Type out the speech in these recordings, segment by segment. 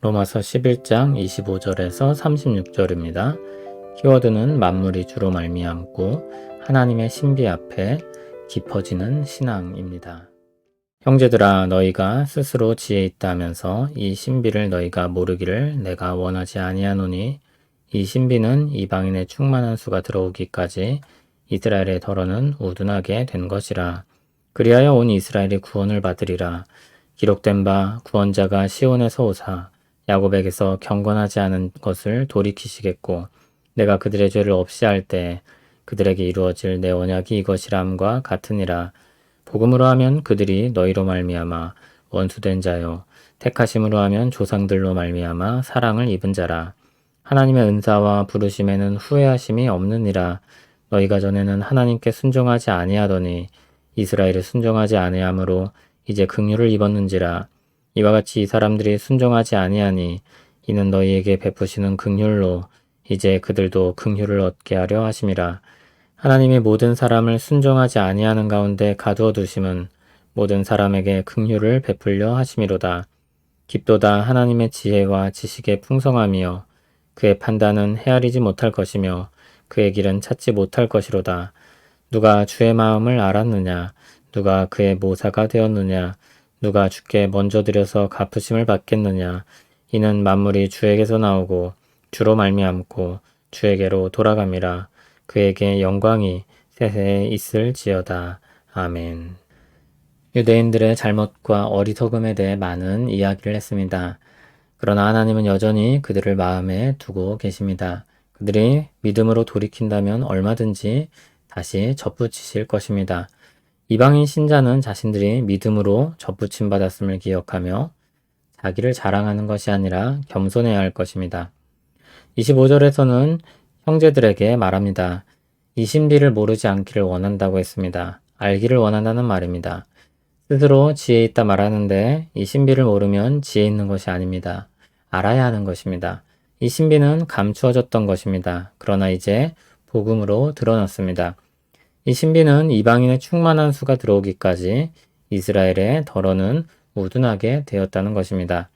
로마서 11장 25절에서 36절입니다. 키워드는 만물이 주로 말미암고 하나님의 신비 앞에 깊어지는 신앙입니다. 형제들아, 너희가 스스로 지혜 있다 하면서 이 신비를 너희가 모르기를 내가 원하지 아니하노니, 이 신비는 이방인의 충만한 수가 들어오기까지 이스라엘의 덜어는 우둔하게 된 것이라. 그리하여 온 이스라엘이 구원을 받으리라. 기록된 바 구원자가 시온에서 오사 야곱에게서 경건하지 않은 것을 돌이키시겠고, 내가 그들의 죄를 없이 할 때 그들에게 이루어질 내 언약이 이것이람과 같으니라. 복음으로 하면 그들이 너희로 말미암아 원수된 자요, 택하심으로 하면 조상들로 말미암아 사랑을 입은 자라. 하나님의 은사와 부르심에는 후회하심이 없느니라. 너희가 전에는 하나님께 순종하지 아니하더니 이스라엘에 순종하지 아니하므로 이제 긍휼을 입었는지라. 이와 같이 이 사람들이 순종하지 아니하니 이는 너희에게 베푸시는 긍휼로 이제 그들도 긍휼을 얻게 하려 하심이라. 하나님이 모든 사람을 순종하지 아니하는 가운데 가두어 두심은 모든 사람에게 긍휼을 베풀려 하심이로다. 깊도다 하나님의 지혜와 지식의 풍성함이여 그의 판단은 헤아리지 못할 것이며 그의 길은 찾지 못할 것이로다. 누가 주의 마음을 알았느냐? 누가 그의 모사가 되었느냐? 누가 주께 먼저 드려서 갚으심을 받겠느냐? 이는 만물이 주에게서 나오고 주로 말미암고 주에게로 돌아감이라. 그에게 영광이 세세에 있을지어다. 아멘. 유대인들의 잘못과 어리석음에 대해 많은 이야기를 했습니다. 그러나 하나님은 여전히 그들을 마음에 두고 계십니다. 그들이 믿음으로 돌이킨다면 얼마든지 다시 접붙이실 것입니다. 이방인 신자는 자신들이 믿음으로 접붙임 받았음을 기억하며 자기를 자랑하는 것이 아니라 겸손해야 할 것입니다. 25절에서는 형제들에게 말합니다. 이 신비를 모르지 않기를 원한다고 했습니다. 알기를 원한다는 말입니다. 스스로 지혜 있다 말하는데 이 신비를 모르면 지혜 있는 것이 아닙니다. 알아야 하는 것입니다. 이 신비는 감추어졌던 것입니다. 그러나 이제 복음으로 드러났습니다. 이 신비는 이방인의 충만한 수가 들어오기까지 이스라엘의 덜어는 우둔하게 되었다는 것입니다.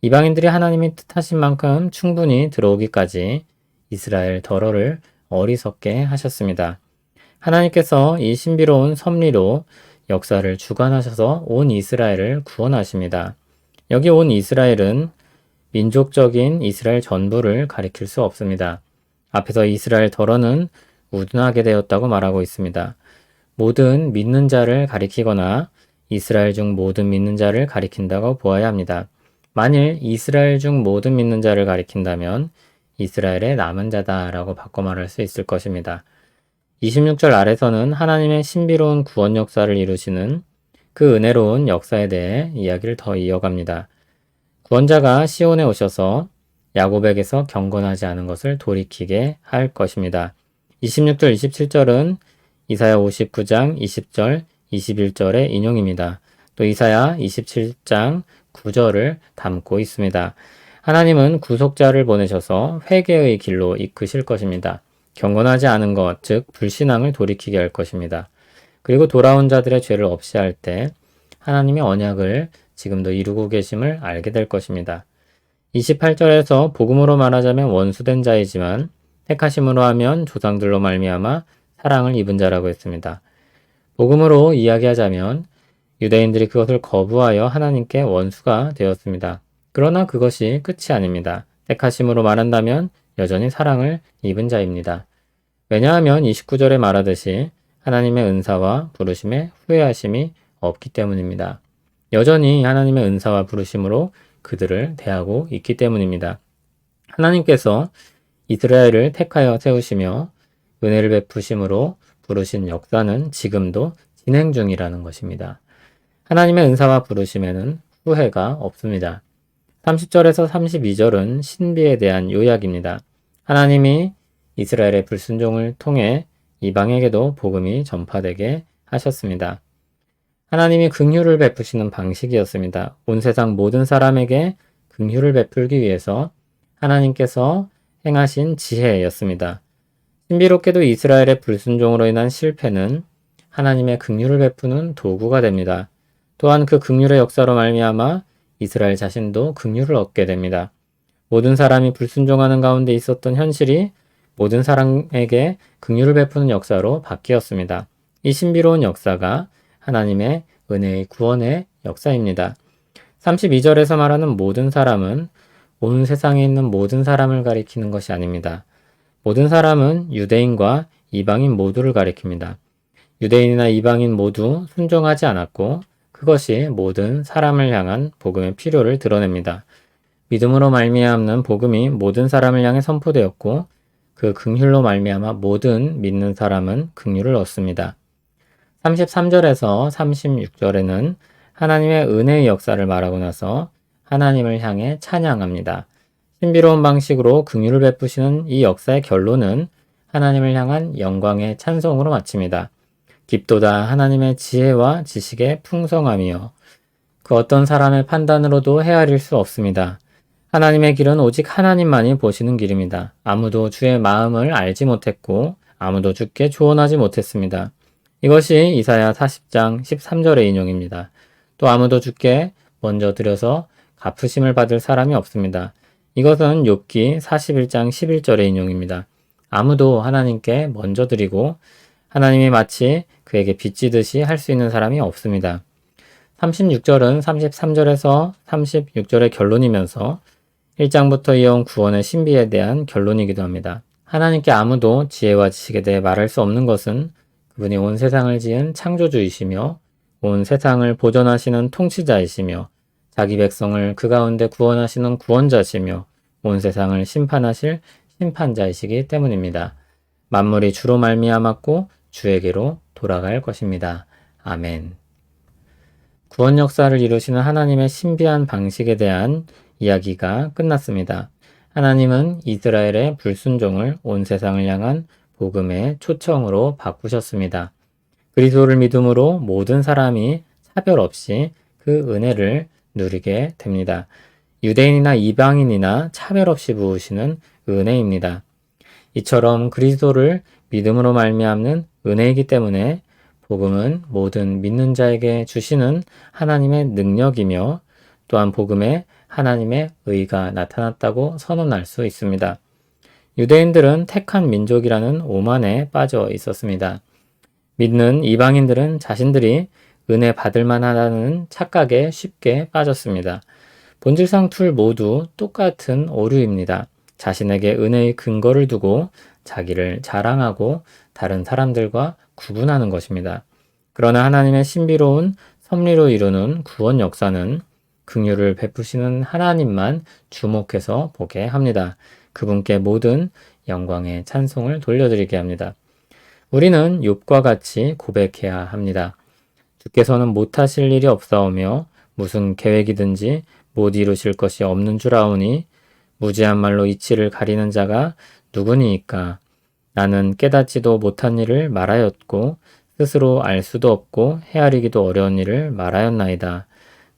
이방인들이 하나님이 뜻하신 만큼 충분히 들어오기까지 이스라엘 덜어를 어리석게 하셨습니다. 하나님께서 이 신비로운 섭리로 역사를 주관하셔서 온 이스라엘을 구원하십니다. 여기 온 이스라엘은 민족적인 이스라엘 전부를 가리킬 수 없습니다. 앞에서 이스라엘 덜어는 우둔하게 되었다고 말하고 있습니다. 모든 믿는 자를 가리키거나 이스라엘 중 모든 믿는 자를 가리킨다고 보아야 합니다. 만일 이스라엘 중 모든 믿는 자를 가리킨다면 이스라엘의 남은 자다라고 바꿔 말할 수 있을 것입니다. 26절 아래서는 하나님의 신비로운 구원 역사를 이루시는 그 은혜로운 역사에 대해 이야기를 더 이어갑니다. 구원자가 시온에 오셔서 야곱에게서 경건하지 않은 것을 돌이키게 할 것입니다. 26절, 27절은 이사야 59장 20절, 21절의 인용입니다. 또 이사야 27장 9절을 담고 있습니다. 하나님은 구속자를 보내셔서 회개의 길로 이끄실 것입니다. 경건하지 않은 것, 즉 불신앙을 돌이키게 할 것입니다. 그리고 돌아온 자들의 죄를 없이 할 때 하나님의 언약을 지금도 이루고 계심을 알게 될 것입니다. 28절에서 복음으로 말하자면 원수된 자이지만 택하심으로 하면 조상들로 말미암아 사랑을 입은 자라고 했습니다. 복음으로 이야기하자면 유대인들이 그것을 거부하여 하나님께 원수가 되었습니다. 그러나 그것이 끝이 아닙니다. 택하심으로 말한다면 여전히 사랑을 입은 자입니다. 왜냐하면 29절에 말하듯이 하나님의 은사와 부르심에 후회하심이 없기 때문입니다. 여전히 하나님의 은사와 부르심으로 그들을 대하고 있기 때문입니다. 하나님께서 이스라엘을 택하여 세우시며 은혜를 베푸심으로 부르신 역사는 지금도 진행 중이라는 것입니다. 하나님의 은사와 부르심에는 후회가 없습니다. 30절에서 32절은 신비에 대한 요약입니다. 하나님이 이스라엘의 불순종을 통해 이방에게도 복음이 전파되게 하셨습니다. 하나님이 긍휼을 베푸시는 방식이었습니다. 온 세상 모든 사람에게 긍휼을 베풀기 위해서 하나님께서 행하신 지혜였습니다. 신비롭게도 이스라엘의 불순종으로 인한 실패는 하나님의 긍휼을 베푸는 도구가 됩니다. 또한 그 긍휼의 역사로 말미암아 이스라엘 자신도 긍휼을 얻게 됩니다. 모든 사람이 불순종하는 가운데 있었던 현실이 모든 사람에게 긍휼을 베푸는 역사로 바뀌었습니다. 이 신비로운 역사가 하나님의 은혜의 구원의 역사입니다. 32절에서 말하는 모든 사람은 온 세상에 있는 모든 사람을 가리키는 것이 아닙니다. 모든 사람은 유대인과 이방인 모두를 가리킵니다. 유대인이나 이방인 모두 순종하지 않았고 그것이 모든 사람을 향한 복음의 필요를 드러냅니다. 믿음으로 말미암는 복음이 모든 사람을 향해 선포되었고 그 긍휼로 말미암아 모든 믿는 사람은 긍휼을 얻습니다. 33절에서 36절에는 하나님의 은혜의 역사를 말하고 나서 하나님을 향해 찬양합니다. 신비로운 방식으로 긍휼을 베푸시는 이 역사의 결론은 하나님을 향한 영광의 찬송으로 마칩니다. 깊도다 하나님의 지혜와 지식의 풍성함이요. 그 어떤 사람의 판단으로도 헤아릴 수 없습니다. 하나님의 길은 오직 하나님만이 보시는 길입니다. 아무도 주의 마음을 알지 못했고 아무도 주께 조언하지 못했습니다. 이것이 이사야 40장 13절의 인용입니다. 또 아무도 주께 먼저 드려서 갚으심을 받을 사람이 없습니다. 이것은 욥기 41장 11절의 인용입니다. 아무도 하나님께 먼저 드리고 하나님이 마치 그에게 빚지듯이 할 수 있는 사람이 없습니다. 36절은 33절에서 36절의 결론이면서 1장부터 이어온 구원의 신비에 대한 결론이기도 합니다. 하나님께 아무도 지혜와 지식에 대해 말할 수 없는 것은 그분이 온 세상을 지은 창조주이시며 온 세상을 보존하시는 통치자이시며 자기 백성을 그 가운데 구원하시는 구원자시며 온 세상을 심판하실 심판자이시기 때문입니다. 만물이 주로 말미암았고 주에게로 돌아갈 것입니다. 아멘. 구원 역사를 이루시는 하나님의 신비한 방식에 대한 이야기가 끝났습니다. 하나님은 이스라엘의 불순종을 온 세상을 향한 복음의 초청으로 바꾸셨습니다. 그리스도를 믿음으로 모든 사람이 차별 없이 그 은혜를 누리게 됩니다. 유대인이나 이방인이나 차별 없이 부으시는 은혜입니다. 이처럼 그리스도를 믿음으로 말미암는 은혜이기 때문에 복음은 모든 믿는 자에게 주시는 하나님의 능력이며 또한 복음에 하나님의 의가 나타났다고 선언할 수 있습니다. 유대인들은 택한 민족이라는 오만에 빠져 있었습니다. 믿는 이방인들은 자신들이 은혜 받을 만하다는 착각에 쉽게 빠졌습니다. 본질상 둘 모두 똑같은 오류입니다. 자신에게 은혜의 근거를 두고 자기를 자랑하고 다른 사람들과 구분하는 것입니다. 그러나 하나님의 신비로운 섭리로 이루는 구원 역사는 긍휼을 베푸시는 하나님만 주목해서 보게 합니다. 그분께 모든 영광의 찬송을 돌려드리게 합니다. 우리는 욥과 같이 고백해야 합니다. 주께서는 못하실 일이 없사오며 무슨 계획이든지 못 이루실 것이 없는 줄 아오니 무지한 말로 이치를 가리는 자가 누구니이까. 나는 깨닫지도 못한 일을 말하였고 스스로 알 수도 없고 헤아리기도 어려운 일을 말하였나이다.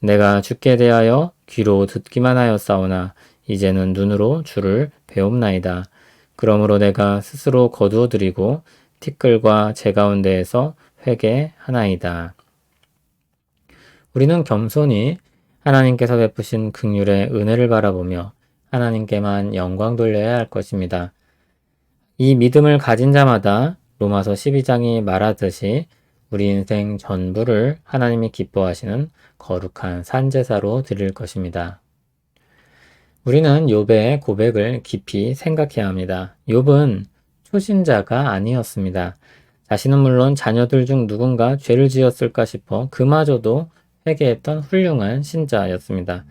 내가 주께 대하여 귀로 듣기만 하였사오나 이제는 눈으로 주를 배웁나이다. 그러므로 내가 스스로 거두어 드리고 티끌과 제 가운데에서 회개하나이다. 우리는 겸손히 하나님께서 베푸신 긍휼의 은혜를 바라보며 하나님께만 영광 돌려야 할 것입니다. 이 믿음을 가진 자마다 로마서 12장이 말하듯이 우리 인생 전부를 하나님이 기뻐하시는 거룩한 산제사로 드릴 것입니다. 우리는 욥의 고백을 깊이 생각해야 합니다. 욥은 초신자가 아니었습니다. 자신은 물론 자녀들 중 누군가 죄를 지었을까 싶어 그마저도 회개했던 훌륭한 신자였습니다.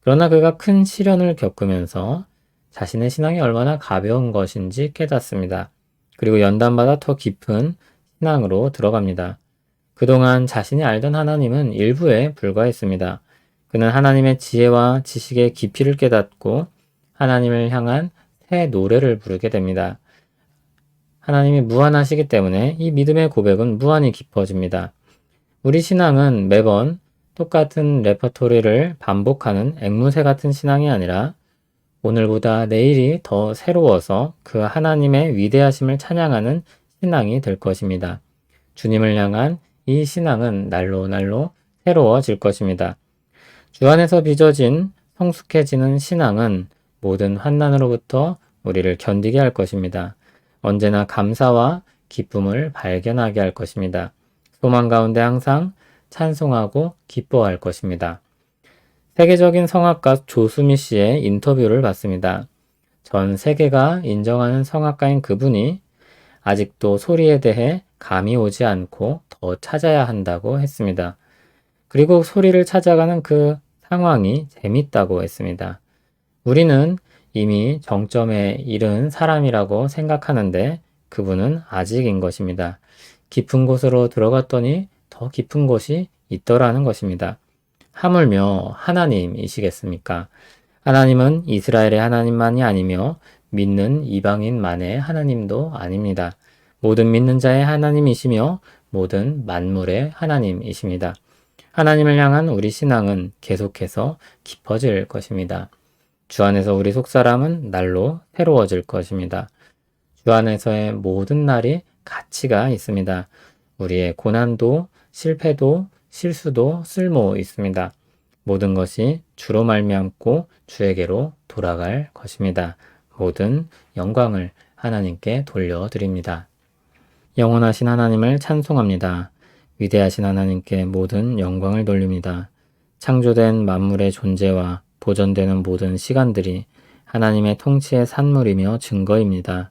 그러나 그가 큰 시련을 겪으면서 자신의 신앙이 얼마나 가벼운 것인지 깨닫습니다. 그리고 연단받아 더 깊은 신앙으로 들어갑니다. 그동안 자신이 알던 하나님은 일부에 불과했습니다. 그는 하나님의 지혜와 지식의 깊이를 깨닫고 하나님을 향한 새 노래를 부르게 됩니다. 하나님이 무한하시기 때문에 이 믿음의 고백은 무한히 깊어집니다. 우리 신앙은 매번 똑같은 레퍼토리를 반복하는 앵무새 같은 신앙이 아니라 오늘보다 내일이 더 새로워서 그 하나님의 위대하심을 찬양하는 신앙이 될 것입니다. 주님을 향한 이 신앙은 날로 날로 새로워질 것입니다. 주 안에서 빚어진 성숙해지는 신앙은 모든 환난으로부터 우리를 견디게 할 것입니다. 언제나 감사와 기쁨을 발견하게 할 것입니다. 소망 가운데 항상 찬송하고 기뻐할 것입니다. 세계적인 성악가 조수미 씨의 인터뷰를 봤습니다. 전 세계가 인정하는 성악가인 그분이 아직도 소리에 대해 감이 오지 않고 더 찾아야 한다고 했습니다. 그리고 소리를 찾아가는 그 상황이 재밌다고 했습니다. 우리는 이미 정점에 이른 사람이라고 생각하는데 그분은 아직인 것입니다. 깊은 곳으로 들어갔더니 더 깊은 곳이 있더라는 것입니다. 하물며 하나님이시겠습니까? 하나님은 이스라엘의 하나님만이 아니며 믿는 이방인만의 하나님도 아닙니다. 모든 믿는 자의 하나님이시며 모든 만물의 하나님이십니다. 하나님을 향한 우리 신앙은 계속해서 깊어질 것입니다. 주 안에서 우리 속사람은 날로 새로워질 것입니다. 주 안에서의 모든 날이 가치가 있습니다. 우리의 고난도, 실패도, 실수도 쓸모 있습니다. 모든 것이 주로 말미암고 주에게로 돌아갈 것입니다. 모든 영광을 하나님께 돌려드립니다. 영원하신 하나님을 찬송합니다. 위대하신 하나님께 모든 영광을 돌립니다. 창조된 만물의 존재와 보존되는 모든 시간들이 하나님의 통치의 산물이며 증거입니다.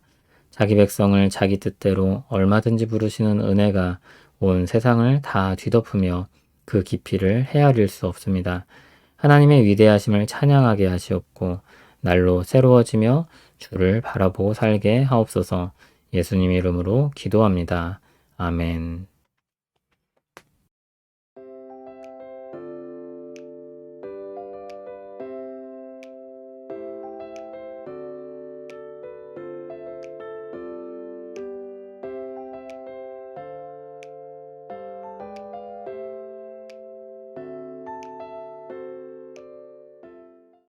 자기 백성을 자기 뜻대로 얼마든지 부르시는 은혜가 온 세상을 다 뒤덮으며 그 깊이를 헤아릴 수 없습니다. 하나님의 위대하심을 찬양하게 하시옵고 날로 새로워지며 주를 바라보고 살게 하옵소서. 예수님 이름으로 기도합니다. 아멘.